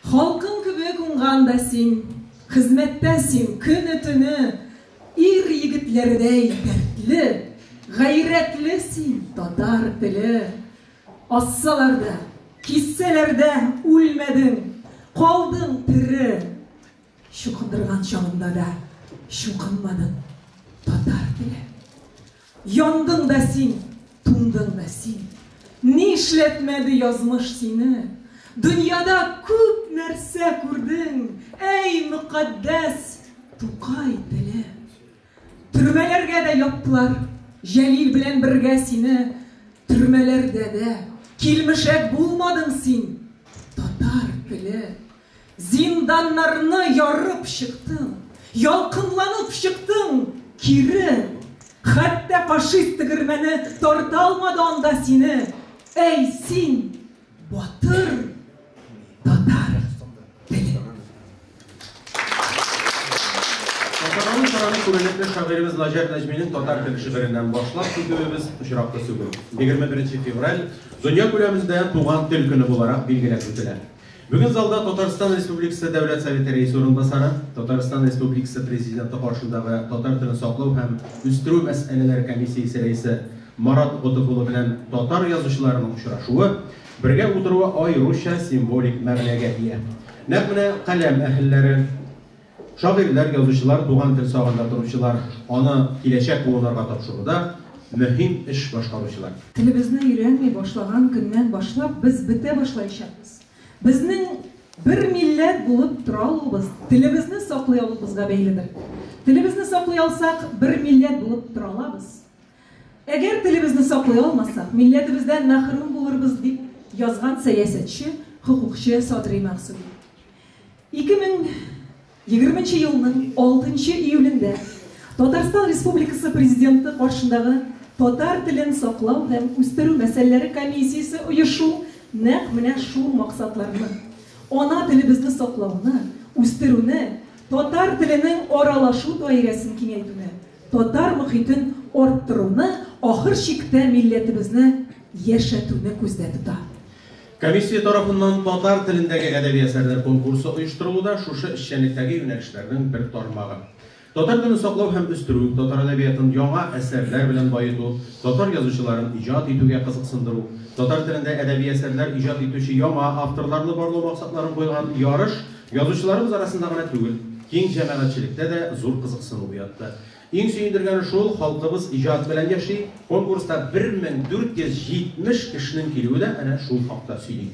Halkın kübük uңғанда сен, хезмәттәсен күн-түні, ир егетләрдәй дәртле, гайрәтле син татар теле. Ассаларда, киссәләрдә үлмәдең, калдың тире. Шуқындырган чагында да шуқынмадың татар теле. Яндың да син, туңдың да син. Ни эшләтмәде язмыш сине? Dünyada күп нәрсә күрдең, эй мөкаддәс Тукай теле. Төрмәләргә дә яптылар, Җәлил белән бергә сине. Төрмәләрдә дә килмешәк булмадың син, татар теле. Зинданнарны ярып чыктың, ялкынланып чыктың, кире. Хәтта фашист тегермәне тарта алмады анда сине. Эй син, батыр татар теле. Татарның сараны күренекле шагыйрыбыз Наҗар Нәҗминең татар теле шигыреннән башлап китүебез очраклы сүгү. 21 февраль дөнья күләмендә туган тел көне буларак билгеләп үтелә. Бүген залда Татарстан Республикасы Дәүләт Советы рәисе урынбасары, Татарстан Республикасы Президенты каршындагы татар телен саклау һәм үстерү мәсьәләләре комиссиясе рәисе Марат Гудыкулы белән татар язучыларының очрашуы, бергә утыруы аеруча символик мәгънәгә ия. Нәкъ менә каләм әһелләре, шагыйрьләр, язучылар, туган тел сагында торучылар аны киләчәк буыннарга тапшыруда мөһим эш башкаручылар. Телебезне өйрәнми башлаган көннән башлап без бетә башлаячакбыз. Безнең бер милләт булып тора алабыз, телебезне саклый алабызга бәйледер. Телебезне саклый алсак, бер милләт булып тора алабыз. Әгәр телебезне саклый алмасак, милләтебездән мәхрүм булырбыз дип язган сәясәтче, хукукчы Садри Максуди. 2020 елның 6 июлендә Татарстан Республикасы Президенты каршындагы татар телен саклау һәм үстерү мәсьәләләре комиссиясе оешу нәкъ менә шул максатларны, ана телебезне саклауны, үстерүне, татар теленең аралашу даирәсен киңәйтүне, татар мөхитен арттыруны, ахыр чиктә милләтебезне яшәтүне күздә тота. Комиссия тарафыннан татар телендәге әдәби әсәрләр конкурсы оештырылуда шушы эшчәнлектәге юнәлешләрнең бер тармагы. Татар телен саклау һәм үстерү, татар әдәбиятын яңа әсәрләр белән баету, татар язучыларын иҗат итүгә кызыксындыру, татар телендә әдәби әсәрләр иҗат итүче яңа авторларны барлау максатларын куйган ярыш язучыларыбыз арасында гына түгел, киң җәмәгатьчелектә дә зур кызыксыну уятты. Иң сөендергәне шул, халкыбыз иҗат белән яши, конкурста 1470 кешенең килүе дә әнә шул хакта сөйли.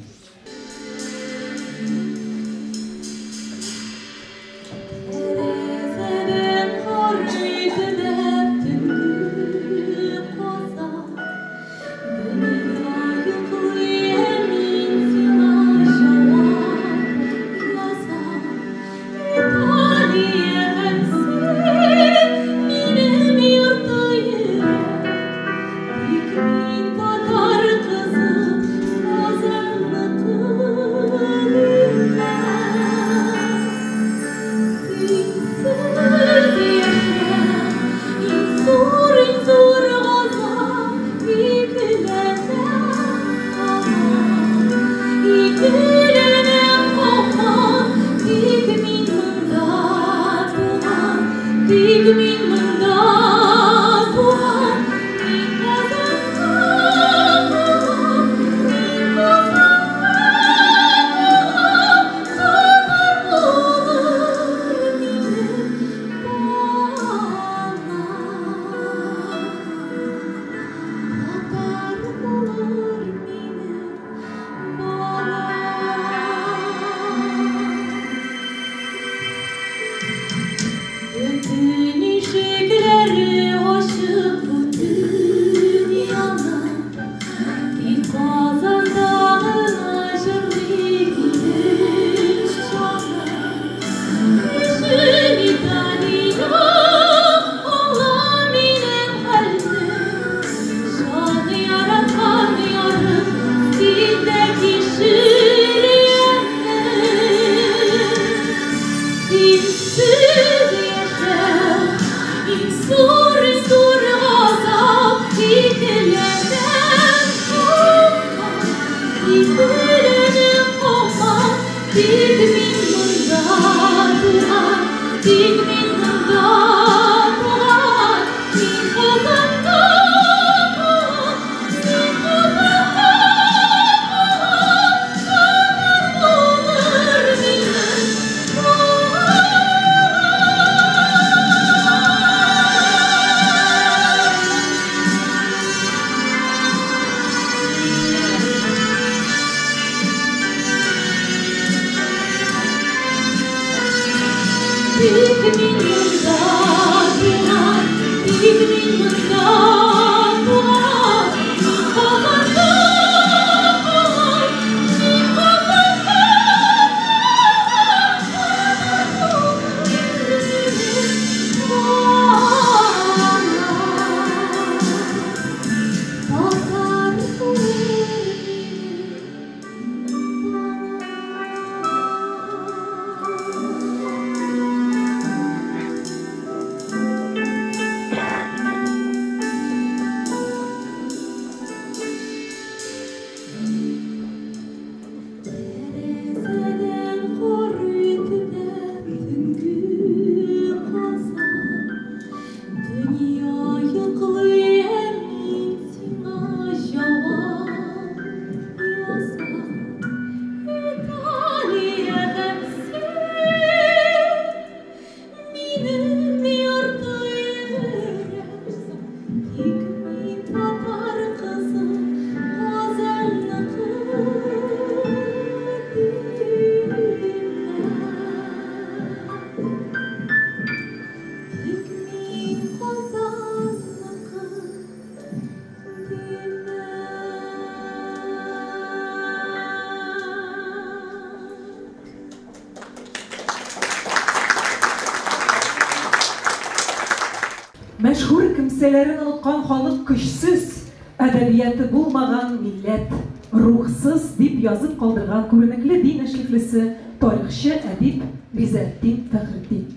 Meşhur kimselerin unutkan halk kışsız, edebiyatı bulmagan millet, ruhsız dip yazıp kaldırgan körünekli din eşliklisi tarihçi edip Rizettin Fahrettin.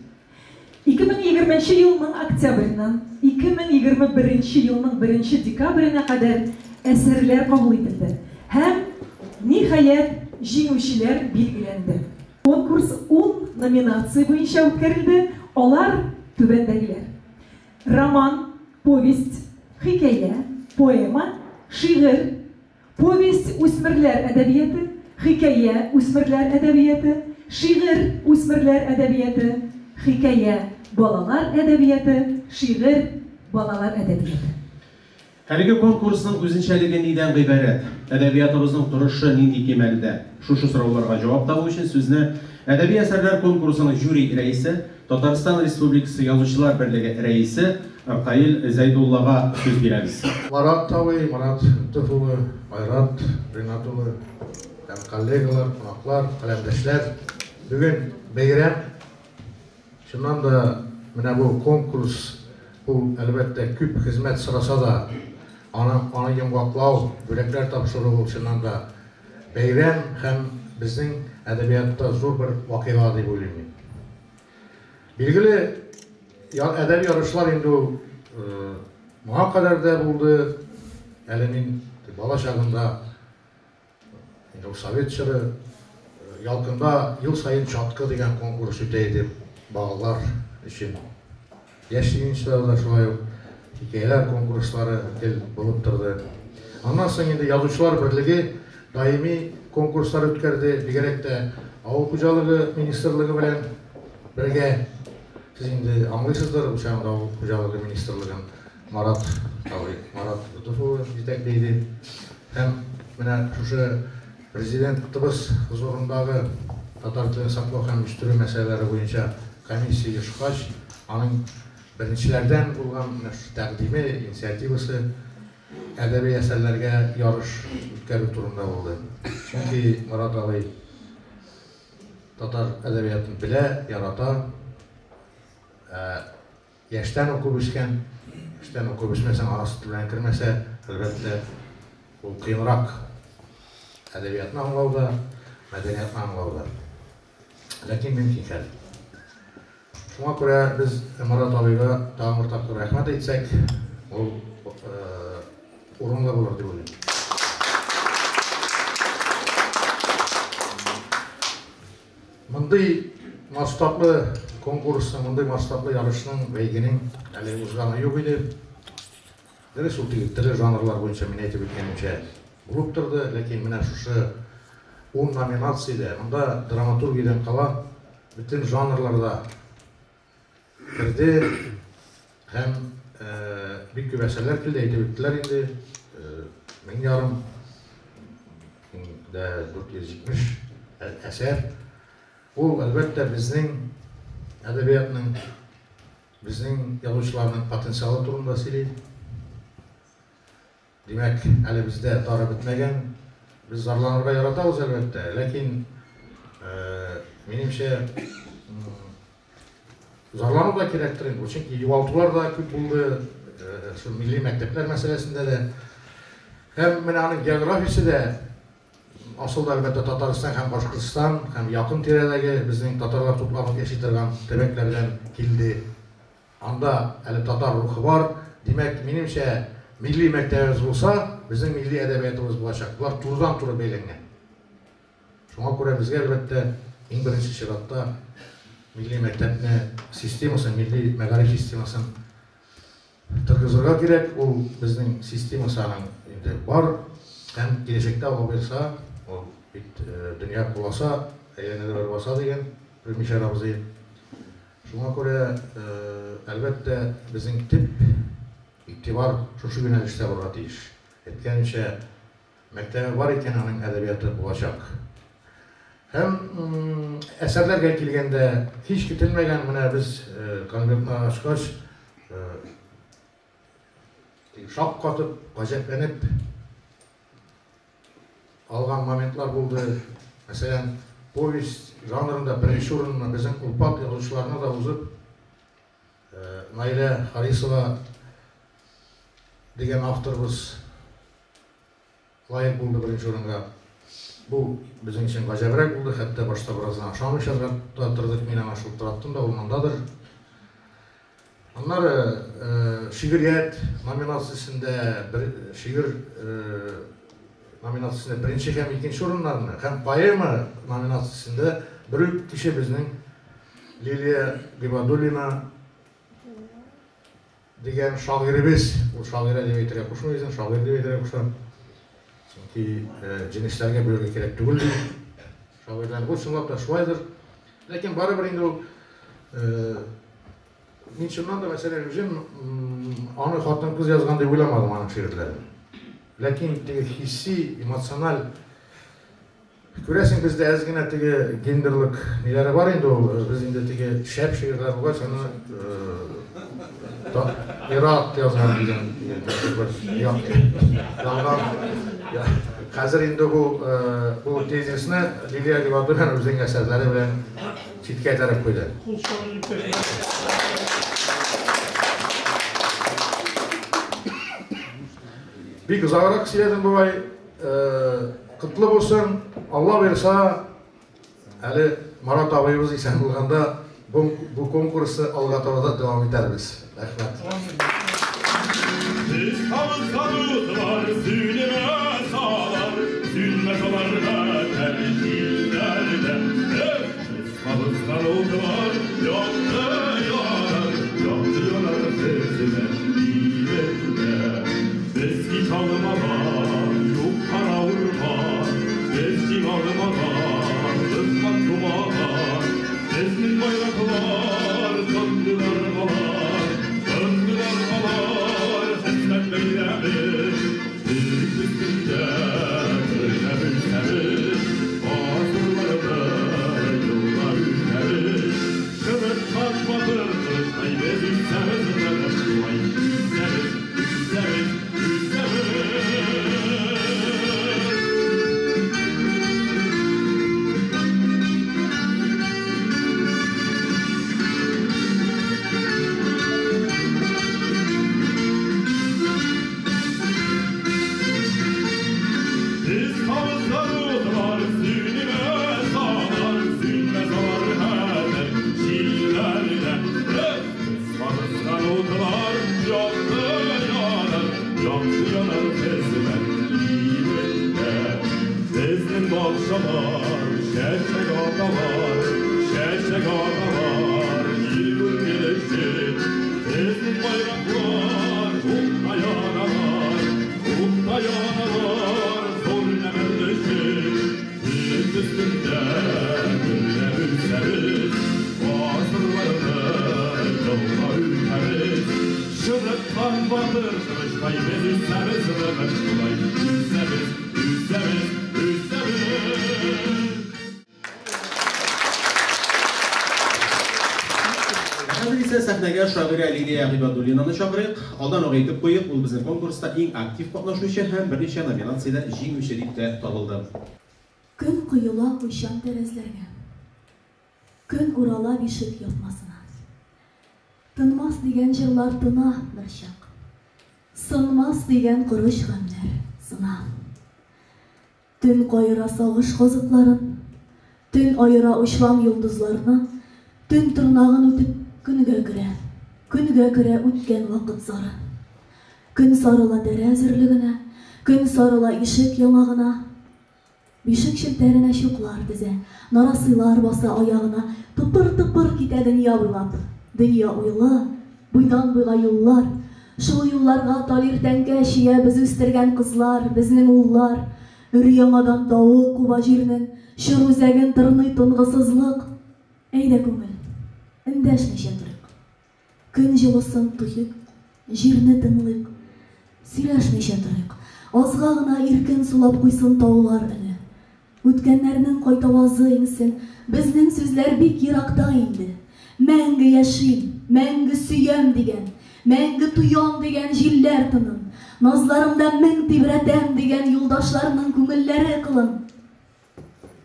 2020 yılının oktyabrından 2021 yılının 1 dekabrına kadar eserler kabul edildi. Hem nihayet jinguvchiler belgilendi. Konkurs 10 nominatsiya boyunca o'tkazildi. Onlar tübendegiler: roman, povest, hikaye, poema, şiir, povest o'smirlar edebiyatı, hikaye o'smirlar edebiyatı, şiir o'smirlar edebiyatı, hikaye bolalar edebiyatı, şiir bolalar edebiyatı. Әлеге конкурсның үзенчәлеге нидән гыйбарәт? Әдәбиятыбызның торышы нинди кимәлдә? Шушы сорауларга җавап табу өчен сүзне Әдәби әсәрләр конкурсының жюри рәисе, Татарстан Республикасы Язучылар берлеге рәисе Каил Зайдуллага сүз бирәбез. Марат Тавый, Марат Тufулы, Айрат Ринатулы, коллегалар, кунаклар, каләмдәшләр, бүген бәйрәм. Шуннан да менә бу конкурс, бу әлбәттә күп хезмәт сораса да, аны йомгаклау, бүләкләр тапшыру шуннан да бәйрәм һәм безнең әдәбиятта зур бер вакыйга дип уйлыйм. Билгеле, әдәби ярышлар инде моңа кадәр дә булды. Әле мин бала чагында инде совет чоры ялкында ел сайын чаткы дигән конкурс үтә иде балалар өчен. Яшьлегенчеләр да шулай ук хикәяләр конкурслары булып торды. Аннан соң инде Язучылар берлеге даими конкурслар үткәрде. Бигрәк тә авыл хуҗалыгы министрлыгы белән бергә. Сез инде аңлыйсыздыр, ошанда авыл хуҗалыгы министрлыгын Марат Тавый, Марат Тufulы җитәкләйде. Һәм менә шушы президентыбыз хузурындагы татар телен саклау һәм үстерү мәсьәләләре буенча комиссия ешкач, аның беренчеләрдән булган тәкъдиме, инициативасы әдәби әсәрләргә ярыш үткәрү турында булды. Чөнки Марат Тавый татар әдәбиятын белә, ярата. Яшьтән укып үскән, яшьтән укып үсмәсәң, арасы белән кермәсә, әлбәттә ул кыенрак әдәбиятны аңлауда, мәдәниятны аңлауда. Ләкин мөмкин хәл. Шуңа күрә без Марат Тавыйга тагын бер тапкыр рәхмәт әйтсәк, ул урынлы булыр дип уйлыйм. 2020 Мындай масштаблы конкурстың, мындай масштаблы ярышның, бәйгенің әлі узганы юк иде. Дөрес, ул тирле жанрлар буенча мен әйтеп үткәнемчә булып торды, ләкин менә шушы 10 номинациядә, монда драматургиядән кала bütün жанрларда кирде һәм бик күп әсәрләр килде, әйтеп үттеләр инде. 1000 ярым 470 әсәр. Ул әлбәттә безнең әдәбиятның, безнең язучыларның потенциалы турында сөйли. Димәк, әле бездә тары бетмәгән. Без зарланырга яратабыз әлбәттә, ләкин минемчә зарлану да кирәктер инде. Чөнки югалтулар да күп булды, шу милли мәктәпләр мәсьәләсендә дә. Һәм менә аның географиясе дә асылда әлбәттә Татарстан һәм Башкортстан һәм якын тирәдәге безнең татарлар тупланып яши торган төбәкләрдән килде. Анда әле татар рухы бар. Димәк, минемчә milli məktəbimiz olsa, bizim milli ədəbiyyatımız bulacaq. Bunlar turdan-tura beylənən. Şuna görə bizə əlbəttə ən birinci şiratda milli məktəbini sistemasını, milli məqarif sistemasını tırgızırğa gerek. O bizning sistemasının indi var. Həm gələcəkdə ola bilsə, o dünya qulasa, əylənələr olsa degen bir mişarabızı. Şuna görə əlbəttə bizim tip İktibar şuşu yönelişte var deyiş. Etkençe mektebi var iken onun edebiyatı bulacak. Hem eserler gelgende hiç gitilmegen buna biz konvertini açkaç şap katıp, gacetlenip algan momentler buldu. Mesela povest janrında birinci urununu bizim Ulpat yazıcılarına da uzup Naile Harisova degen avtorumuz layık buldu birinci orunga. Bu bizim için gajabrak buldu. Hatta başta birazdan aşamış yazganda tırdık, menen aşılıp turattım da olmandadır. Onlar şiiriyet nominasyasında şiir nominasyasında birinci hem ikinci orunlarını hem poema nominasyasında bir kişi bizning Liliya Gibadulina degen şairimiz, o şaire deb aytıraq qo'shmaysan, şair deb aytıraq qo'sham. Chunki jinislarga bo'lga kerak tugul. Şairlar bu shundoq da shuydir. Lekin baribir endi u men shundan da masalan o'zim ona xotin qiz yozgan deb o'ylamadim ana she'rlarini. Lekin hissiy, emotsional ko'rasing bizda ozgina genderlik nelari bor endi, biz endi shap she'rlar bor, shuni Irak yazgan degan yolg'on. Hozir endi bu tezisni Liliya Gibadulina o'zining asarlari bilan chetga taraf qo'ydi. Bir uzoqroq siyladim buvay, qutlu bo'lsin. Allah bersa, hali Marat abayimiz esan bo'lganda bu konkursni alg'atorda davom etamiz. Rahmat. Biz kanıtlar, süneme sağlar, sünnet olarlar tercihlerden. Biz kanıtlar oldular, yaptı yarar sözüme dilinde. Eski çalmadan, yok para vurman, eski almadan, ısmak dumadan, eski bayraklar, döndüler balar, hizmet beylemiş. Ушай без үзсәбез рәхәт шулай. Үзсәбез, үзсәбез, үзсәбез. Хәзер исә сәхнәгә шагыйрә Лилия Гыйбадуллинаны чакырыйк. Алдан ук әйтеп куйык, ул безнең конкурста иң актив катнашучы һәм берничә номинациядә җиңүче дип тә табылды. Көн коела уйчан тәрәзләргә. Көн урала бишек япмасына. Тынмас дигән җырлар тына бер чак. Сынмас дигән корыш гамнәр сына. Төн кайыра сагыш казыкларын, төн айыра учлам йолдызларны, төн тырнагын үтеп көнгә керә үткән вакыт зары. Көн сарыла тәрәз өрлегенә, көн сарыла ишек яңагына. Бишек челтәренә чуклар тезә, нарасыйлар баса аягына, тыпыр-тыпыр китә дөнья буйлап. Дөнья уйлы, буйдан буйга юллар, шул юлларга талир тәңкә чия без үстергән кызлар, безнең уллар. Өр-яңадан тавы куба җирнең, чыр үзәген тырный тынгысызлык. Әйдә күңел, эндәшмичә торыйк. Көн җылысын тойык, җирне тыңлыйк. Сөйләшмичә торыйк. Азга гына иркен сулап куйсын таулар өне. Үткәннәрнең кайтавазы иңсен, безнең сүзләр бик еракта инде. Мәңге яшим, мәңге сөям дигән, мәңге туям дигән җилләр тынын. Назларымда мең тибрәтәм дигән юлдашларның күңелләре кылын.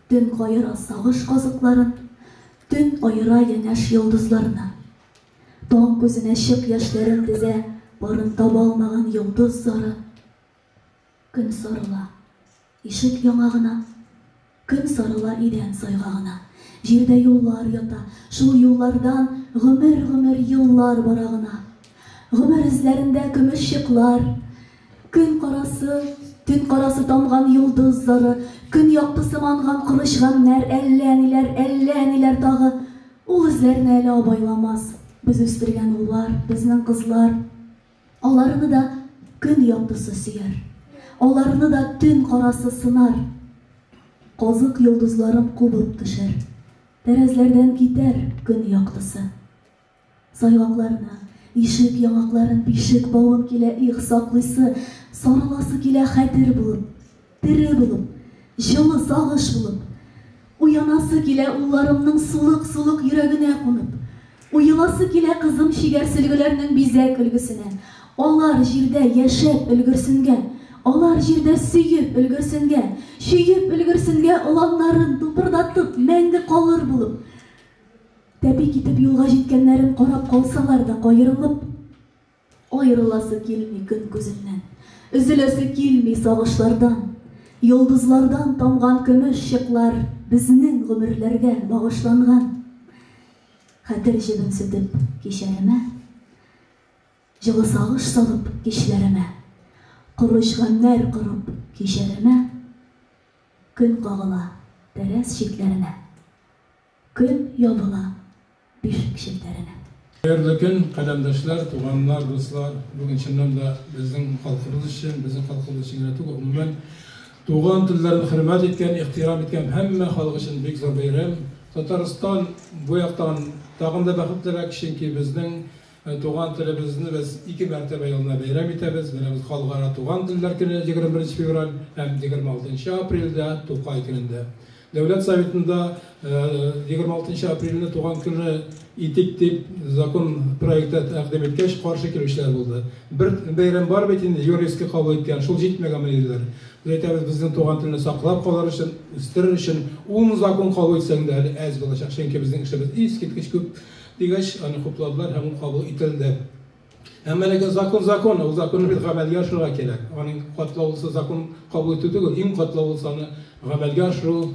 Төн кайыра сагыш казыкларын, төн айыра янәш йолдызларны. Таң күзенә чык яшьләрен тезә, барын таба алмаган йолдыз зары. Көн сарыла ишек яңагына, көн сарыла идән сайгагына. Җирдә юллар ята, шул юллардан гомер еллар барагына. Гомер эзләрендә көмеш чыклар, көн карасы, төн карасы тамган йолдыз зары, көн яктысы манган кырыш гамнәр, әллә ниләр тагы. Ул эзләрне әле абайламас. Без үстергән уллар, безнең кызлар. Аларны да көн яктысы сөяр. Аларны да төн карасы сынар. Казык йолдызларым кубып төшәр. Тәрәзләрдән китәр көн яктысы. Сайгакларны, ишек яңакларын бишек бавын килә их саклыйсы, сарыласы килә хәтер булып, тере булып, җылы сагыш булып. Уянасы килә улларымның сулык йөрәгенә кунып. Уйласы килә кызым шигәр сөлгеләрнең бизәк өлгесенә. Алар җирдә яшәп өлгерсенгән, алар җирдә сөеп өлгерсенгән, шөеп өлгерсенгән уланнарын тупырдатып мәңге калыр булып. Тәби китеп юлга җиткәннәрен карап калсалар да кайрылып, аерыласы килми көн күзеннән, üzülәсе килми сагышлардан, йолдызлардан тамган көмеш чыклар безнең гомерләргә багышланган. Хәтер җебен сүтеп кичәремә, җылы сагыш салып кичләремә, кырыш гамнәр кырып кичәремә, көн кагыла тәрәз чикләренә, көн ябыла бишек челтәренә. Хәерле көн, каләмдәшләр, туганнар, дуслар. Бүген чыннан да безнең халкыбыз өчен түгел, гомумән туган телләрен хөрмәт иткән, ихтирам иткән һәммә халык өчен бик зур бәйрәм. Татарстан бу яктан тагын да бәхетлерәк, чөнки безнең туган телебезне без 2 мәртәбә елына бәйрәм итәбез. Без халыкара туган телләр көне 21 февраль һәм 26 апрельдә Тукай көнендә. Дәүләт Советында 26 апрельне туган көне итик дип закон проекты тәкъдим иткәч каршы килүчеләр булды. Бер бәйрәм бар бит инде, юристка кабул иткән, шул җитмәгән мәлләр. Әйтәбез, безнең туган телне саклап калыр өчен, үстерер өчен ул закон кабул итсәң дә әле әз булачак, чөнки безнең эшебез искиткеч күп дигәч, аны хупладылар һәм ул кабул ителде. Әмма ләкин закон, ул законны бит гамәлгә ашырга кирәк. Аның катлаулысы закон кабул итү түгел, иң катлаулысы аны гамәлгә ашыру,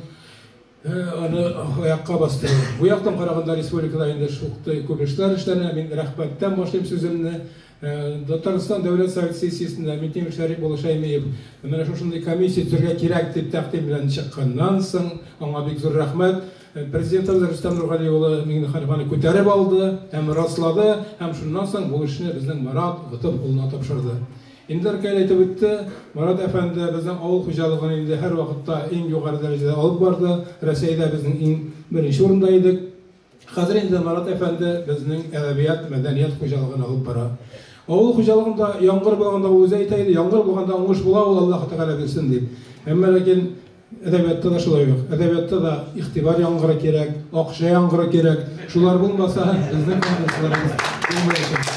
аны аякка бастыру. Бу яктан караганда республикада инде шундый күп эшләр эшләнә. Мин рәхмәттән башлыйм сүземне. Татарстан Дәүләт Совет сессиясендә Митинг Шәриф Булышаймиев менә шушындый комиссия төргә кирәк дип тәкъдим белән чыкканнан соң, аңа бик зур рәхмәт. Президентыбыз Рөстәм Нургали улы Миңнехановны күтәреп алды һәм раслады, һәм шуннан соң бу эшне безнең Марат Гытып улына тапшырды. Инде әйтеп үтте, Марат әфәнде безнең авыл хуҗалыгын инде һәр вакытта иң югары дәрәҗәдә алып барды. Россиядә безнең иң беренче урында идек. Хәзер инде Марат әфәнде безнең әдәбият, мәдәният хуҗалыгын алып бара. Авыл хуҗалыгында яңгыр булганда ул үзе әйтә иде, яңгыр булганда уңыш була, ул Аллаһ Тәгалә белсен дип. Әмма ләкин әдәбиятта да шулай юк. Әдәбиятта да игътибар яңгыры кирәк, акча яңгыры кирәк. Шулар булмаса, безнең конкурсларыбыз булмаячак.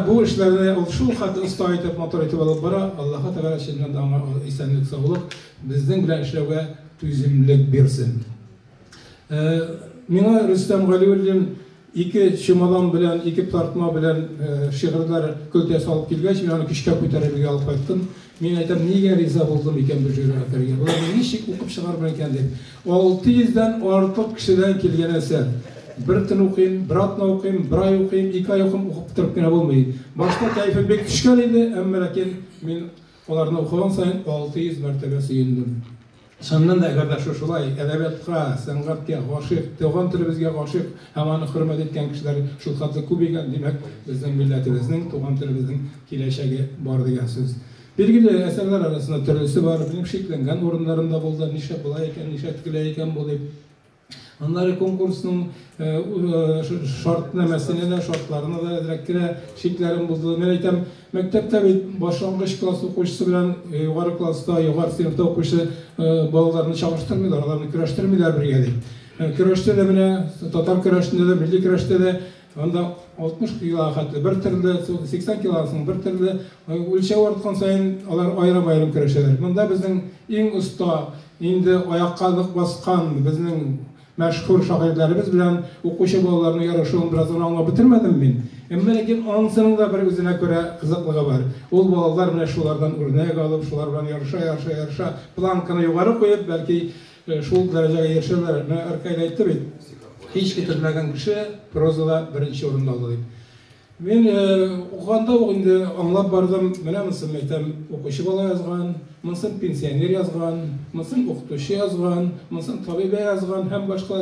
Bu işlerde şu hatta usta itip motor itip alıp bara Allah'a Teala şimdiden de ona isenlik sağlık bizden bilen işlevge tüzümlük birsin. Mina Rüstem Galiullin iki şımadan bilen, iki tartma bilen şiirler kültüye salıp kilgeç, ben onu küçük kötürübüge alıp ayttım. Men aytam nega riza bo'ldim ekan bu jurnalistlarga. Ular nechik o'qib chiqarib ekan deb. 600 dan ortiq kishidan kelgan eser. Bir tun o'qiyim, bir atna o'qiyim, bir oy o'qiyim, 2 oy o'qib bitiribgina bo'lmaydi. Boshqa kayfim bek tushgan edi, ammo lekin men ularni o'qigan sayin 600 martaba suyundim. Shundan da agarda shulay adabiyotga, san'atga g'oshiq, tug'an tilimizga g'oshiq, hammani hurmat etgan kishilar shu qadar ko'p ekan, demak bizning millatimizning, tug'an tilimizning kelajagi bor degan so'z. Belgili eserler arasında türlüsü var, benim şeklengen orunlarında buldu, nişe bulayken, nişe tkileyken bulayıp. Onları konkursunun şartnamesine de, şartlarına da direktire şeklerin buldu. Ben aytam, mektepte bir başlangıç klası okuyucusu bilen yukarı klasta, yukarı sınıfta okuyucusu balalarını çalıştırmıyorlar, onlarını küreştirmiyorlar bir geldi. Küreşte de bine, Tatar küreşinde de, milli küreşte de, onda 60 kilo akatlı, bir türlü 80 kilosun bir türlü ölçeği ortkan sayın onlar ayrım küreşeler. Bunda bizim en usta, indi ayakkalık baskan, bizim meşhur şahirlerimiz bilen okuşu balalarını yarışığını biraz ona bitirmedim ben. Ama lakin ansının da bir özüne göre kızıklığı var. Ol balalar bile şulardan örnek alıp, şular bilen yarışa, plankını yukarı koyup belki şu dereceye yarışırlar. Arkayla etti bit. Hiç getirmegen kişi prozada birinci orunda aldı. Ben oğanda oğunda anlap bardım, bana mısın mektem okuşu bala yazgan, mısın pensioner yazgan, mısın okutuşu yazgan, mısın tabibe yazgan,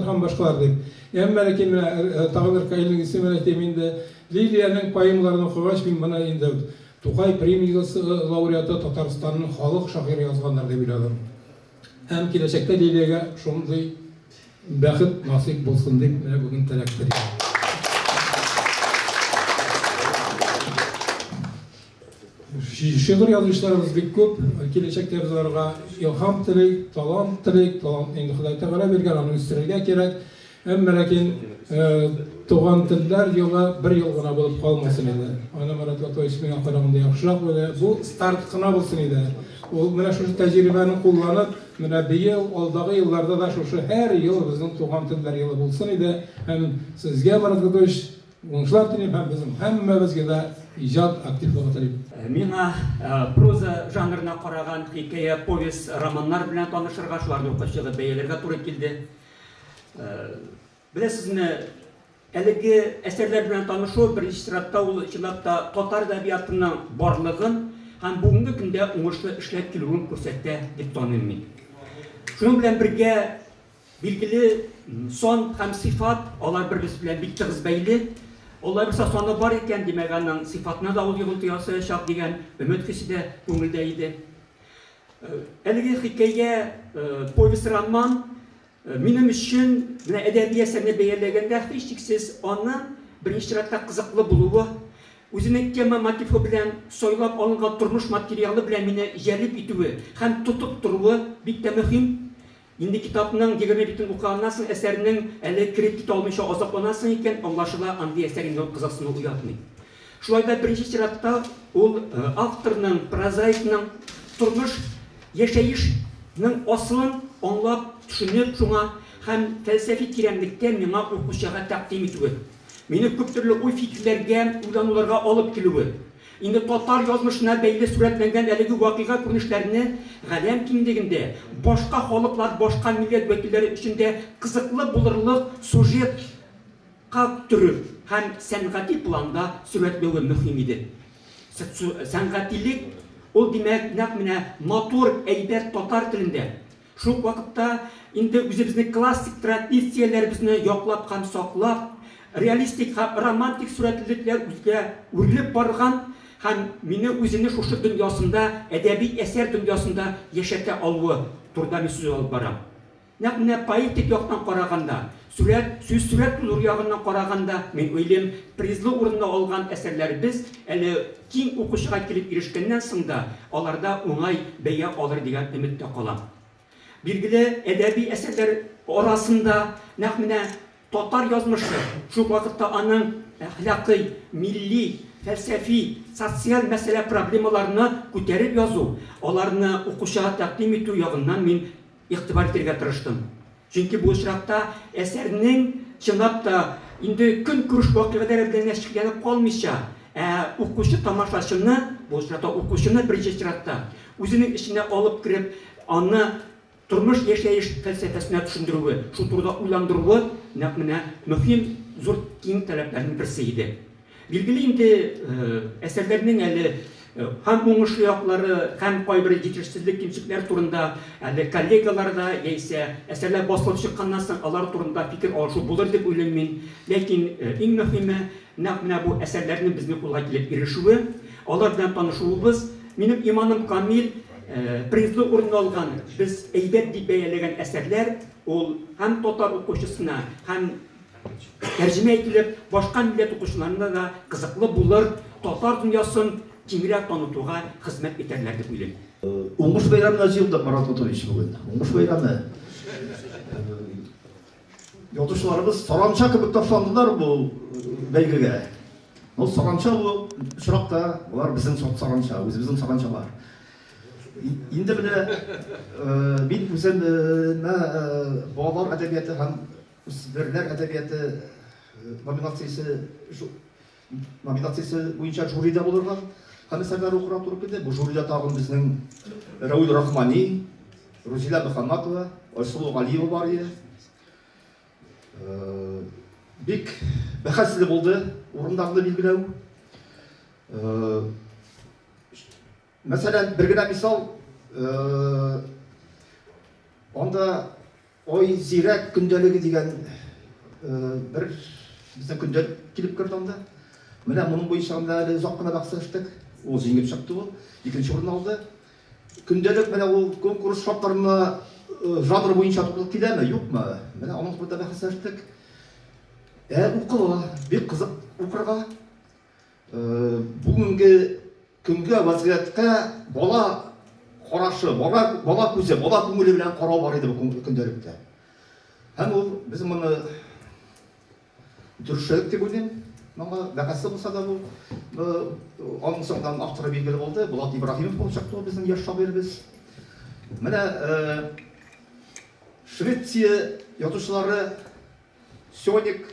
hem başkalar deyip. Hem belki tağılır kayılın isim öğretiminde Lilia'nın payımlarını kovaç ben bana indi. Tukay premiyası laureatı Tataristan'ın halk şahiri yazganlar deyip biladım. Hem gelecekte Lilia'ya şunday Bəxit nasip bulsun deyip bugün telak edeyim. Şiir yazmışlarımız bir köp, gelecekte bizlerge ilham tilik, talant, endi Xuday Teala bergen onu üstürerge gerek. Hem lakin tuğan tiller yılı bir yıl gına bulup kalmasın edi. Ana Maratla Toyismin akırağında yakışırak böyle bu start kına bulsun edi. O mene şu tecrübeni kullanıp mene bir yıl, aldığı yıllarda da şu her yıl bizim tuğan tiller yılı bulsun edi. Hem sizge Maratla Toyiş Onçlar dinleyip hem bizim hemmemizge de icad aktifliği talep. Миңа проза жанрына караган хикая, повесть, романнар белән танышырга, шуларны укып бәяләргә туры килде. Беләсезме, әлеге әсәрләр белән танышу беренче чиратта ул чынлапта татар әдәбиятының барлыгын һәм бүгенге көндә уңышлы эшләп килүен күрсәтә дип таныйм мин. Шуның белән бергә билгеле сон һәм сифат алар бер-берсе белән бик тыгыз бәйле. Олар bir sonu var iken demeğinin sıfatına da ol yığıltı yasayaşak diyen ümit hissi de көңілдейді. Әлгі хикая, повесть роман, минем үшін әдәби әсәрне бәяләгәндә һичшиксез аның беренче чиратта кызыклы булуы, үзенең тема мотивы белән сойлап алынган тормыш материалы белән мине җәлеп итүе һәм тотып торуы бик тә мөһим. Инде китапның 20 битен укыганнан соң әсәрнең әле кредит алмыйча азапланасың икән, аңлашыла андый әсәр инде кызыксыну уятмый. Шулай да беренче чиратта ул авторның, прозаикның тормыш, яшәешнең асылын аңлап, төшенеп, шуңа һәм фәлсәфи тирәнлектә миңа укучыга тәкъдим итүе. Мине күп төрле уй фикерләргә, уйлануларга алып килүе. Инде татар язмышына бәйле сурәтләнгән әлеге вакыйга күренешләрне галәм киңлегендә башка халыклар, башка милләт вәкилләре өчен дә кызыклы булырлык сюжетка төреп һәм сәнгати планда сурәтләүе мөһим иде. Сәнгатилек ул димәк нәкъ менә матур әйбәт татар телендә. Шул вакытта инде үзебезнең классик традицияләребезне яклап һәм саклап, реалистик һәм романтик сурәтлекләр үзгә үрелеп барган һәм мине үзенең шушы дөньясында, әдәби әсәр дөньясында яшәтә алуы турында мин сүз алып барам. нәкъ менә поэтик яктан караганда, сүз сүрәт булыр ягыннан караганда, мен уйлыйм, призлы урынны алган әсәрләребез әле киң укучыга килеп ирешкәннән соң да аларда уңай бәя алыр дигән өметтә калам. Билгеле әдәби әсәрләр арасында нәкъ менә татар язмышы, шул вакытта аның әхлакый, милли, фәлсәфи, социаль мәсьәлә проблемаларны күтәреп язу, аларны укучыга тәкъдим итү ягыннан мин игътибар итәргә тырыштым. Чөнки бу очракта әсәрнең чынлап та инде көн күреш вакыйгалары белән әшкиләнеп калмыйча, укучы тамашачыны, бу очракта укучыны беренче чиратта үзенең эченә алып кирип, аны тормыш яшәеш фәлсәфәсенә төшендерүе, шул турыда уйландыруы нәкъ менә мөһим, зур киң таләпләрнең берсе иде. Билгеле инде әсәрләрнең әле һәм уңышлы яклары, һәм кайбер җитешсезлек кимчекләр турында, әле коллегаларда яисә әсәрләр басылып чыкканнан соң алар турында фикер алышу булыр дип уйлыйм мин. Ләкин иң мөһиме нәкъ менә бу әсәрләрнең безнең кулга килеп ирешүе, алар белән танышуыбыз, минем иманым камил, призлы урын алган, без әйбәт дип бәяләгән әсәрләр, ул һәм татар укучысына, һәм тәрҗемә ителеп, башка милләт укучыларына да кызыклы булыр, татар дөньясын киңрәк танытуга хезмәт итәрләр дип уйлыйм. Уңыш байрамына җыелдык, Марат Анатольевич, бүген. Уңыш байрамы. Язучыларыбыз саранча кебек ташландылар бу бәйгегә. Ул саранча бу очракта, булар безнең саранча, үзебезнең саранчалар. Инде менә мин үзем балалар әдәбияты һәм үсмерләр әдәбияты номинациясы буенча жюрида булырга һәм әсәрләр укырга туры килде. Бу жюрида тагын безнең Рауил Рахмани, Рузилә Мөхәммәтова, Айсылу Галиева бар иде. Бик бәхәсле булды, урыннарны билгеләү. Мәсәлән, бер генә мисал, анда Ой зирәк көндәлеге дигән бер безнең көндәлек килеп керде анда. Менә моның буенча әле озак кына баксаштык. Ул җиңеп чыкты ул. Икенче урын алды. Көндәлек менә ул конкурс шартларына жанр буенча туры киләме, юкмы? Менә аның турында бәхәсләштек. Укыла, бик кызык укырга. Бүгенге көнгә вазгыятькә бала карашы, бала күзе, бала күңеле белән карау бар иде бу көндәлектә. Һәм ул безнең моны дөрешлек дип уйлыйм. Моңа бәхәсле булса да бу аның соңдан авторы билгеле булды. Булат Ибраһимов булып чыкты безнең яшь шагыйрыбыз. Менә Швеция язучылары Сёник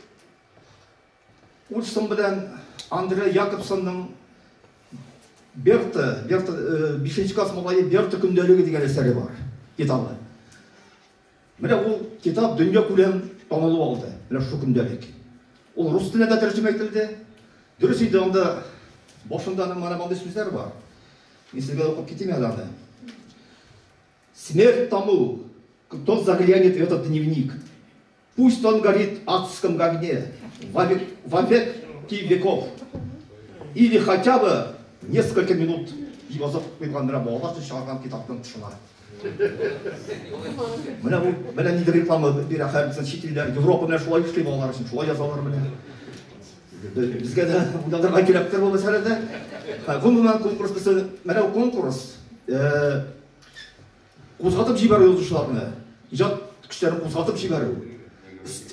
Ульсон белән Андрей Якобсонның Берта, 5-нче класс малае Берта көндәлеге дигән әсәре бар, китабы. Менә ул китап дөнья күләм танылу алды, менә шу көндәлек. Ул рус теленә дә тәрҗемә ителде. Дөрес иде, анда башында менә мондый сүзләр бар. Мин сезгә укып китим аны. Смерть тому, кто заглянет в этот дневник. Пусть он горит в адском огне во веки веков. Или хотя бы несколько минут его запомнила балалар чыгарган китаптан тышына. Менә бу белән нидер реклама бирә һәр чит илләр, Европа белән шулай эшли балалар өчен, шулай язалар менә. Безгә дә уйларга кирәктер бу мәсьәләдә. Гомумән конкурс безнең менә бу конкурс кузгатып җибәрү язучыларны, иҗат көчләрен кузгатып җибәрү,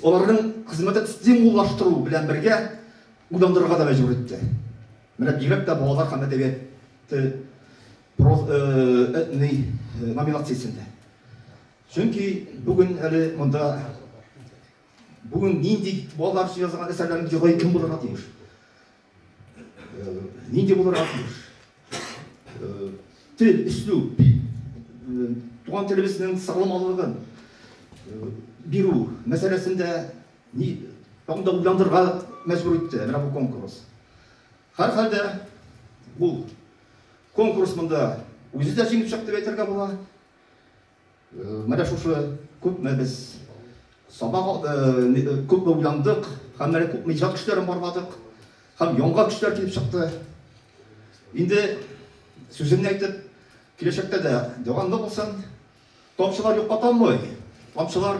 аларның хезмәтен стимуллаштыру белән бергә уйландырырга да мәҗбүр итте. Менә бигрәк тә балалар һәм әдәбияты номинациясендә. Чөнки бүген әле монда нинди балалар өчен язган әсәрләрне җырлый кем булырга тиеш? Нинди булырга тиеш? Тел, үслүп, туган телебезнең сагламалыгын бирү мәсьәләсендә анда уйландырырга мәҗбүр итте менә бу конкурс. Һәр хәлдә бу конкурс монда үзе дә җиңеп чыкты дип әйтергә була. Менә шушы күпме без сабак күпме уйландык, һәм менә күпме иҗат кешеләрен барладык, һәм яңа кешеләр килеп чыкты. Инде сүземне әйтеп, киләчәктә дә дәвамлы булсын, тапшылар юкка тамый. Тамшылар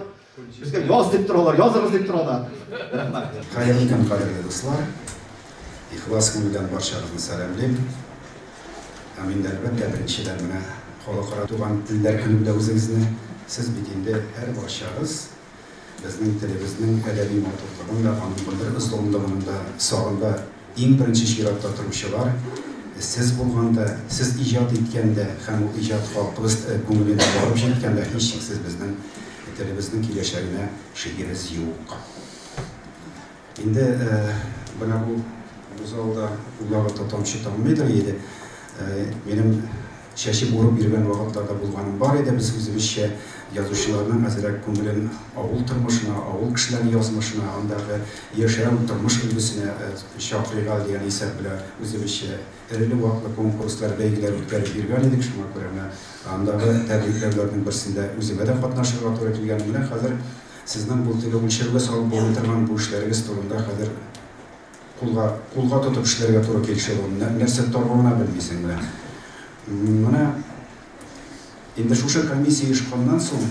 безгә яз дип торалар, языгыз дип торалар. Рәхмәт. Хәерле көн, кадерле дуслар. Ихлас күңелдән барчагызны сәламлыйм. Мин дә әлбәттә беренчедән менә халыкара туган телләр көне белән үзегезне сез бит инде һәр барчагыз безнең телебезнең әдәби матурлыгын да, аның бер ысуллыгын да, сагында иң беренче чиратта торучылар сез булганда, сез иҗат иткәндә һәм ул иҗат халкыбыз күңеленә барып җиткәндә һичшиксез безнең телебезнең киләчәгенә шигырез юк. Инде бына бу залда уйлап тотамчы таммыйдыр иде. Минем шәши бурып биргән вакытларда булганым бар иде. Без үзебезчә язучыларның әзрәк күңелен авыл тормышына, авыл кешеләр язмышына, андагы яшәү тормыш үлгесенә шакыйга дигән исәп белән үзебезчә эреле-ваклы конкурслар, бәйгеләр үткәреп биргән идек. Шуңа күрә андагы тәбрикләүләрнең берсендә үземә дә катнашырга туры килгән. Менә хәзер сезнең бу теге үлчәргә салып булып торган бу эшләрегез турында хәзер кулга тотып эшләргә туры килешә. Нәрсә торганы белмисең менә. Менә инде шушы комиссия ешканнан соң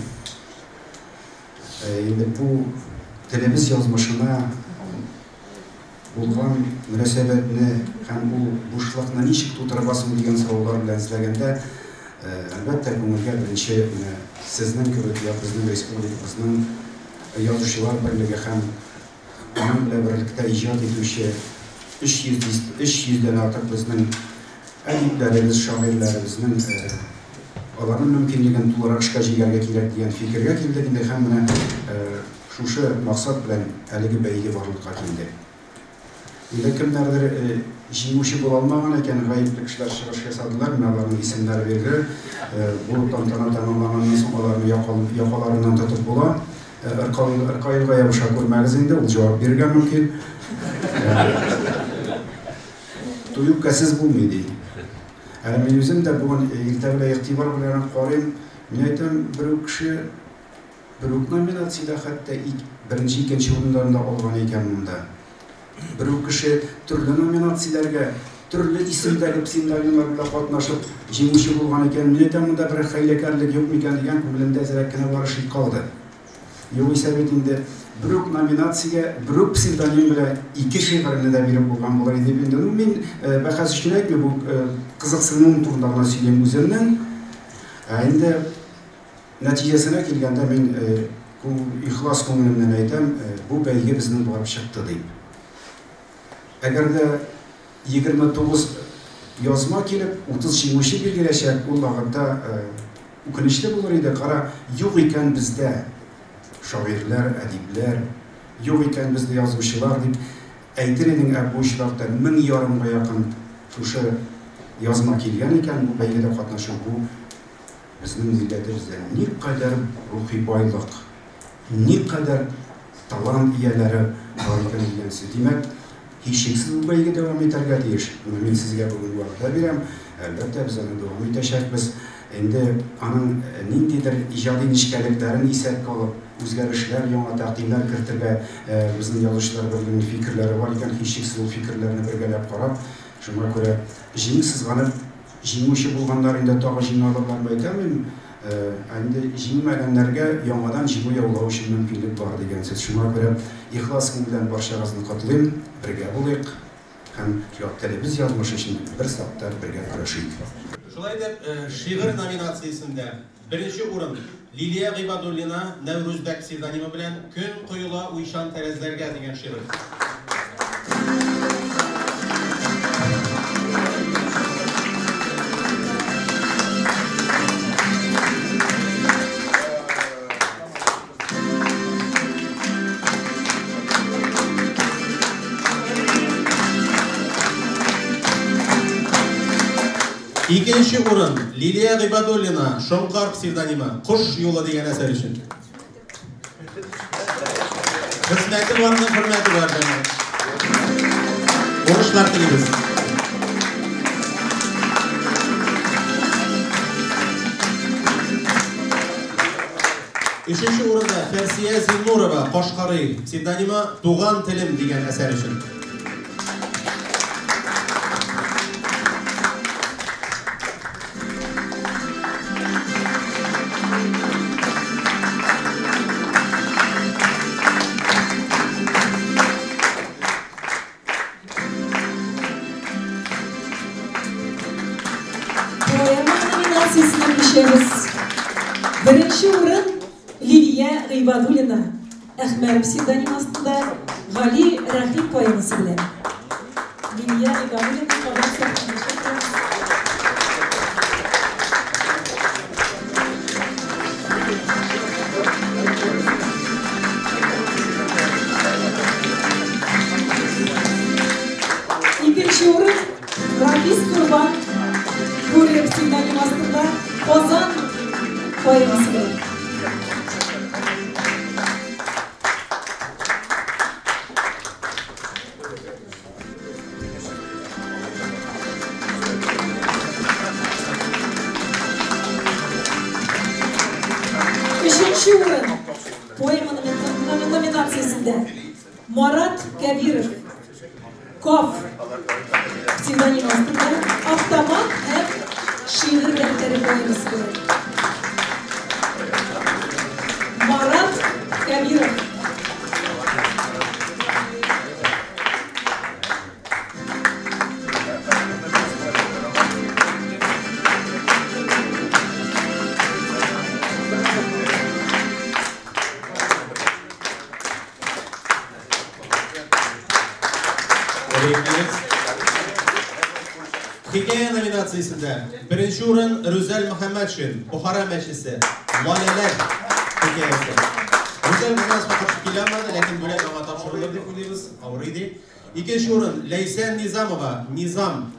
инде бу телебез язмышына булган мөнәсәбәтне һәм бу бушлыкны ничек тутырбасың дигән сораулар белән эзләгәндә әлбәттә күңелгә беренче сезнең кебек безнең республикабызның язучылар берлеге һәм аның белән берлектә иҗат итүче 300-дән артык безнең әдипләребез, шагыйрьләребезнең аларның мөмкинлеген тулырак эшкә җигәргә кирәк дигән фикергә килдек инде һәм менә шушы максат белән әлеге бәйге барлыкка килде. Инде кемнәрдер җиңүче була алмаган икән, гаепле кешеләр чыгыш ясадылар, менә аларның исемнәре бирелде. Бу тантана тәмамлаганнан соң аларны якаларыннан тотып була. Ыркаилга ябыша күрмәгез инде, ул җавап бирергә мөмкин. Туюк кәсез булмый ди. Әле мин үзем дә бүген иртә белән игътибар белән карыйм. Мин әйтәм, берүк кеше берүк номинациядә хәтта беренче, икенче урыннарда алган икән монда. Берүк кеше төрле номинацияләргә, төрле исемдәге псевдонимлар белән катнашып җиңүче булган икән. Мин әйтәм, монда бер хәйләкәрлек юк микән дигән күңелемдә әзрәк кенә барышып калды. Югыйсә бит инде берүк номинациягә, берүк псевдоним белән ике шигырьне дә биреп булган булыр иде инде. Мин бәхәс өчен әйтмим, бу кызыксынуым турында гына сөйләйм үземнең. Инде нәтиҗәсенә килгәндә мин ихлас күңелемнән әйтәм, бу бәйге безнең барып чыкты дип. Әгәр дә 29 язма килеп, 30 җиңүче билгеләшәк, ул вакытта үкенечле булыр иде. Кара, юк икән бездә шагыйрьләр, әдипләр, юк икән бездә язучылар дип әйтер идең, бу очракта 1000 ярымга якын шушы язма килгән икән, бу бәйгедә катнашу бу безнең милләтебездә никадәр рухи байлык, никадәр талант ияләре бар икән дигәнсе. Димәк, һичшиксез бу бәйге дәвам итәргә тиеш. Мин сезгә бүген вәгъдә бирәм, әлбәттә без аны дәвам итәчәкбез. Инде аның ниндидер иҗади нечкәлекләрен исәпкә алып, үзгәрешләр, яңа тәкъдимнәр кертергә безнең язучылар берлегенең фикерләре бар икән, һичшиксез ул фикерләрне бергәләп карап, шуңа күрә җиңсезганып җиңүче булганнар инде тагы җиңә алырлар әйтәм. Инде җиңмәгәннәргә яңадан җиңү яулау өчен мөмкинлек бар дигән сүз. Шуңа күрә ихлас күңелдән барчагызны котлыйм, бергә булыйк һәм телебез язмышы өчен бер сафта бергә көрәшик. Шулай дип, шигырь номинациясендә беренче урын Лилия Гыйбадуллина Нәүрүзбәк псевдонимы белән "Көн коела уйчан тәрәзләргә" дигән шигырь. İkinci урын Лилия Гыйбадуллина Шоңкар псевдонимы "Куш юлы" дигән әсәр өчен. Хезмәте барның хөрмәте бар дигән. Уңышлар телибез. Üçüncü урында Фәрсия Зиннурова Кашкарый псевдонимы "Туган телем" дигән әсәр өчен. Гибадулина Әхмәр псевдоним астында Гали Рахим поэмасы белән. Лилия Гибадулина İkinci orun Rafiz Kurban Guri psevdonimi астында Ozan poeması белән. Üçüncü orun poema nominasyasında Murat Kabirov Kof psevdonimi астында Avtomat hem şiir defteri poeması белән. Murat Kabirov. Hikaye nominasyasında birinci orun Rüzel Muhammedşin Bukhara Meclisi Laleler hikayesi. Rüzel Muhammedşin karşı kilamada lakin böyle ama tapşırılır dep biliriz. Avrıydı. İkinci orun Leysen Nizamova Nizam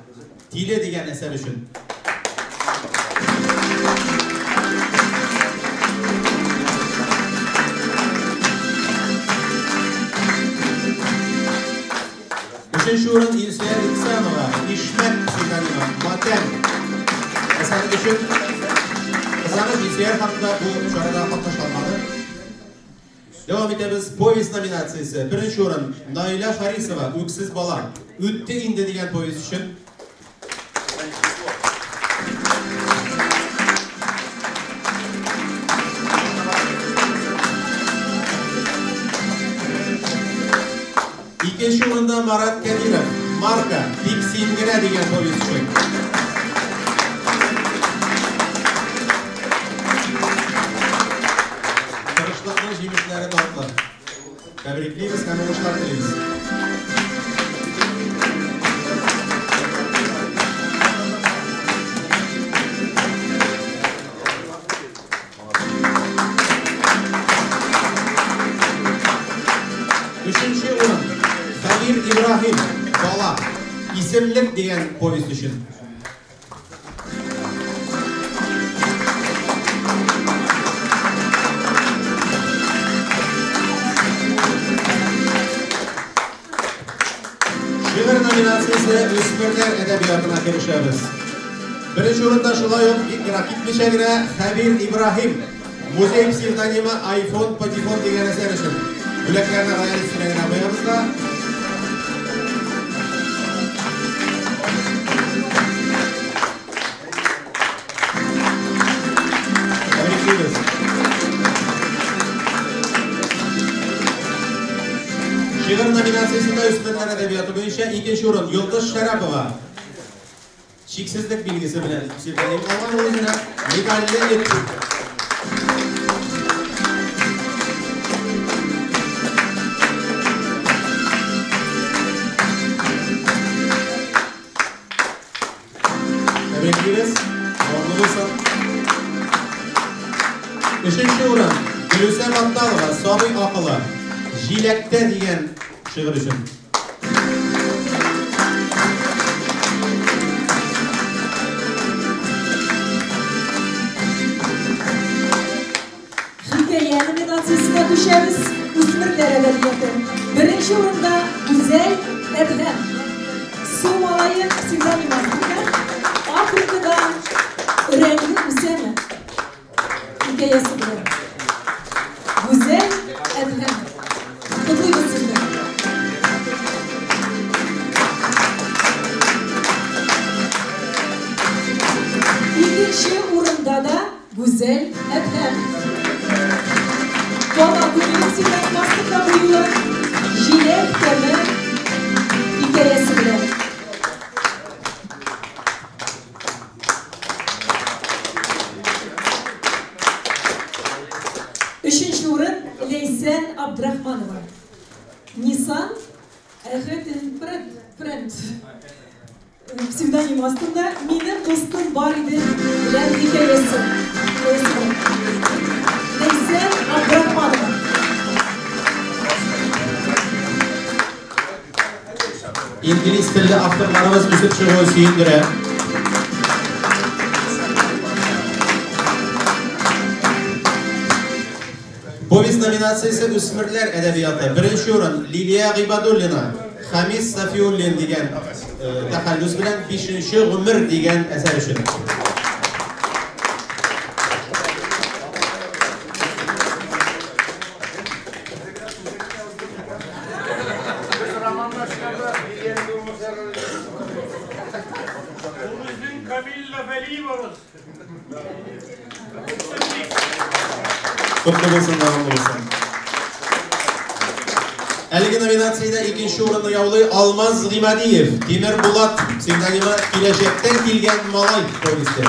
Tile degan eser üçün. Üçüncü orun İlsiyar İksanova İşmek psevdonimi Matem eseri üçün. Kızanız İlsiyar hakkında bu şurada katlaşılmadı. Devam ederiz. Povest nominasyası. Birinci orun Naila Harisova Öksüz Bala Öttü indi degan povest üçün. İkinci orunda Marat Kadirov Marka Tiksingina degan povest üçün. Tırışlıqның жемішлері tatlı. Təbrikliyimiz, hem oğuşlar dilimiz. Üçüncü orun Halil İbrahim Bala İsimlik degan povest üçün. Şiir nominasyası Ösmürler edebiyatına kirişemiz. Birinci orunda şulay rakitmişe göre Halil İbrahim Muzey psevdonimi iPhone Patifon degan eser üçün. Büleklerine hayal üstüne koyuyoruz da. Tebrikliyoruz. Şiir nominasyasında Üstünler Edebiyatı boyunca ikinci orun Yıldız Şarapova. Şiksizlik bilgisi bilen psevdonim olan oğuzuna medalli etti. Tebrikliyoruz. Doğru olsun. Üçüncü orun Gülüse Battalova Sabi Akılı Jilekte degan şiir üçün. Hikaye nominasyasına düşeriz. Üstünler edebiyatı. Birinci orunda Güzel Edhem. Somalayı psevdonimi астында Afrika'da Öğrenci Hüseyin'e hikayesi bilen. Güzel Edhem. Kutluyoruz sizi. İkinci orunda da Güzel Edhem. Bana Güzel psevdonimi астында bu yılın Jilek temi hikayesi bilen. Üçüncü orun Abdurrahmanova. Nisan Friend psevdonim aslında benim dostum var idi bilen hikayesi. Neysen Abdurrahmanova. İngiliz tilli aktorlarımız müzik çıkıyor suyundure. Povest nominatsiyasi o'smirlar edebiyoti. Birinchi o'rin Liliya G'ibadullina, Hamis Safiyullin degan taxallus bilan 5-umr degan asar uchun. Kutlu olsun, devam olsun. Әлгі номинацияда екінші орынды яулай Алмаз Ғимадиев, Темір Булат псевдонимі келешектен келген малай повесті.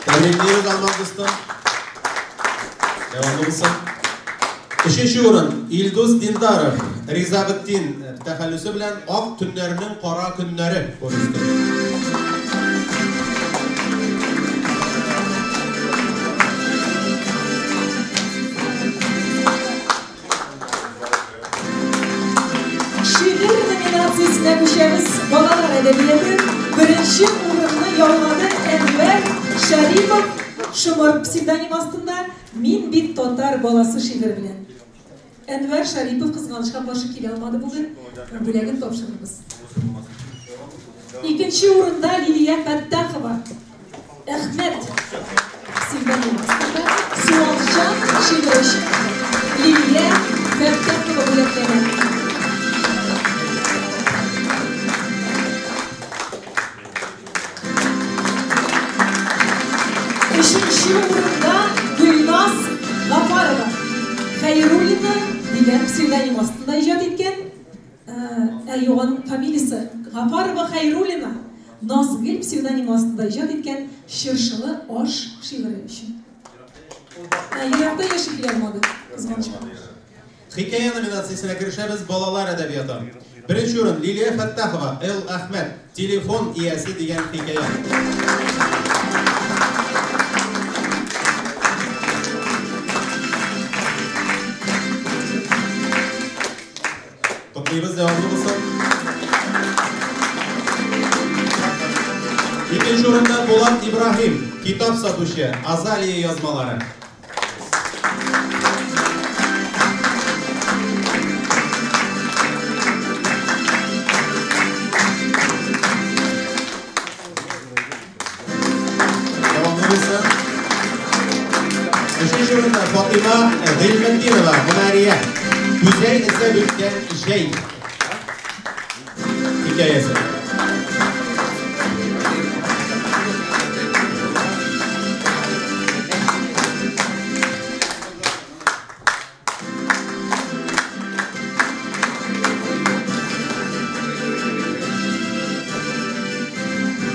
Тәбриклейміз Алмаз достым. Devam olsun. Үшінші орын Илдус Dindarov, Rizabettin təxəllüsü bilən Aq Tünlərinin Qara Günləri povesti. Şiir nominasyasına düşemiz Balalar Edebiyatı birinci uğrunu yolladı Enver Şaripov Şımır psevdonim aslında Min Bit Totar balası şiir bilen. Enver Şaripov kızganışka karşı kile almadı bugün. Bülagin topşırırız. İkinci uğrunda Liliya Fattahova. Ahmet psevdonim aslında Sualcan şiir. Liliya Fattahova biletlenen. Üçüncü uğrunda Gülnaz G'afarova. Xayrulina degan psevdonim aslında ijod etgan. Yo'g'on familiyasi G'afarova Xayrulina. Nozgul psevdonim aslında ijod etgan Shirshili osh she'ri uchun. Yiroqda yashab kelolmadi. Qizg'anchiq. Hikoya nominatsiyasiga kirishamiz. Bolalar edebiyoti. Birinchi o'rin Liliya Fattahova, El Ahmed, Telefon egasi degan hikoya. Kutlayımız devamlı olsun. İkinci oranda Polat İbrahim, kitap satışı, Azaliye yazmaları. Devamlı olsun. Üçüncü oranda Fatima G'ilmetdinova, Hunariye. Güzel ise bitken şey hikayesi.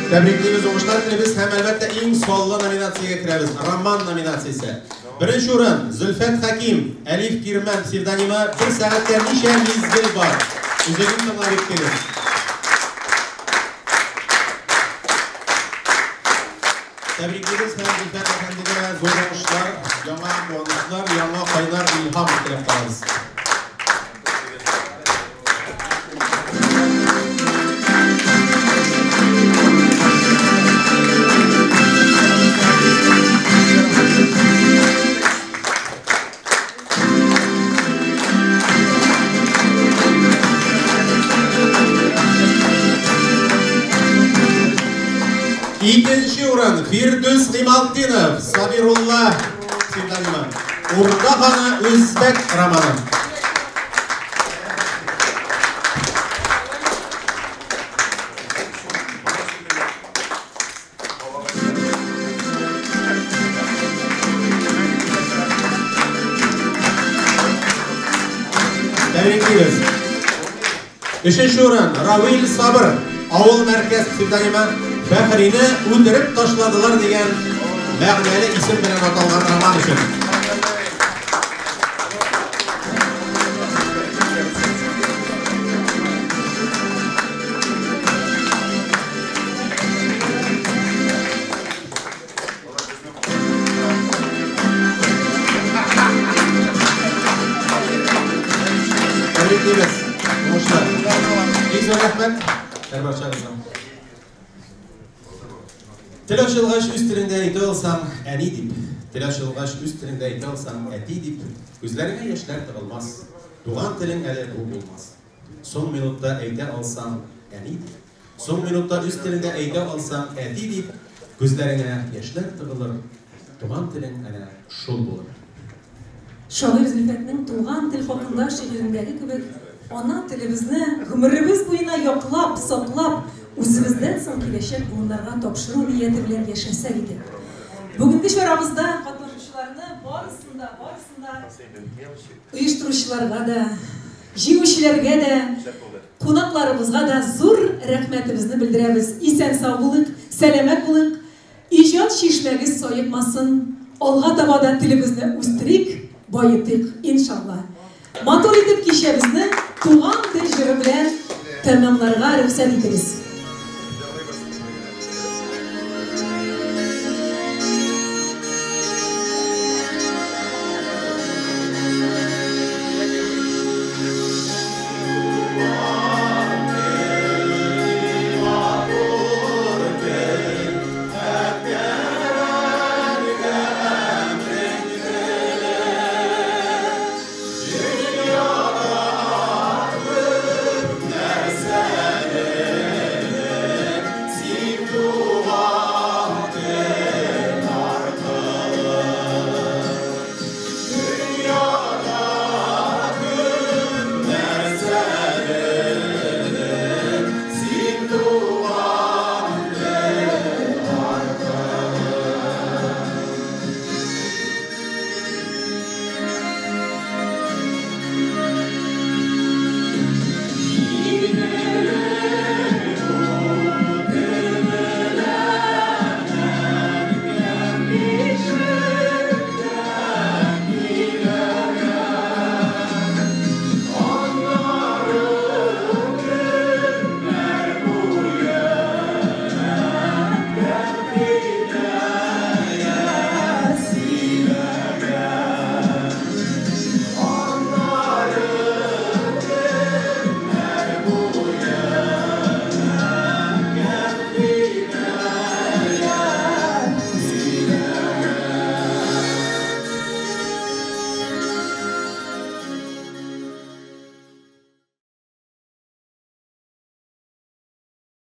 Tebrikliyiz, oğuşlar dilimiz hem elbette en sonlu nominasyaya kiremiz. Roman nominasyası. Birinchi o'rin Zulfat Hakim, Elif Kirman psevdonimi bir saatda necha mezgil bor. O'zingizning taklifingizdir. Tebrikliyiz hem Zulfat Hakimga zo'r o'qishlar, yangi quvonchlar, yangi qaynar ilhom tilab qolamiz. İkinci o'rin Firdus G'imaltdinov, Sabirullah psevdonimi. O'rda xona O'zbek romani. Tebrikliyiz. Üçüncü o'rin Ravil Sabr, Avul Merkez psevdonimi. Fəxrini öldürüp taşladılar degan məğnəli isim bilen atalgan roman üçün. Tebrikliyimiz. Hoşlar. İlk öğretmen. Terbarçağızım. Telaş yılgaş üst dilinde eğitim olsam eni dip. Telaş yılgaş üst dilinde eğitim olsam eti dip. Gözlerine yaşlar tığılmaz. Doğan dilin ele bu bulmaz. Son minutta eğitim alsam eni dip. Son minutta üst dilinde eğitim alsam eti dip. Gözlerine yaşlar tığılır. Doğan dilin ele şul bulur. Şair Zülfet'nin Tuğan Til Hakkında şiirindeki gibi ana tilimizni ömrümüz boyuna yoklap, soklap, o'zimizdan so'ng kelajak bularga topshirish niyati bilan yashasak edi. Bugungi sho'ramizda qatnashuvchilarni borisida uyushtiruvchilarga da, jiyuvchilarga da, qo'noqlarimizga da zo'r rahmatimizni bildiramiz. Eson sog'lik, salomat bo'ling. Ijod shishmagiz soyitmasin. Olg'a taboda tilimizni o'stirik, boyitik inshaalloh. Motor etib kishimizni Tuğan til jiri bilan tamomlarga ruxsat etamiz.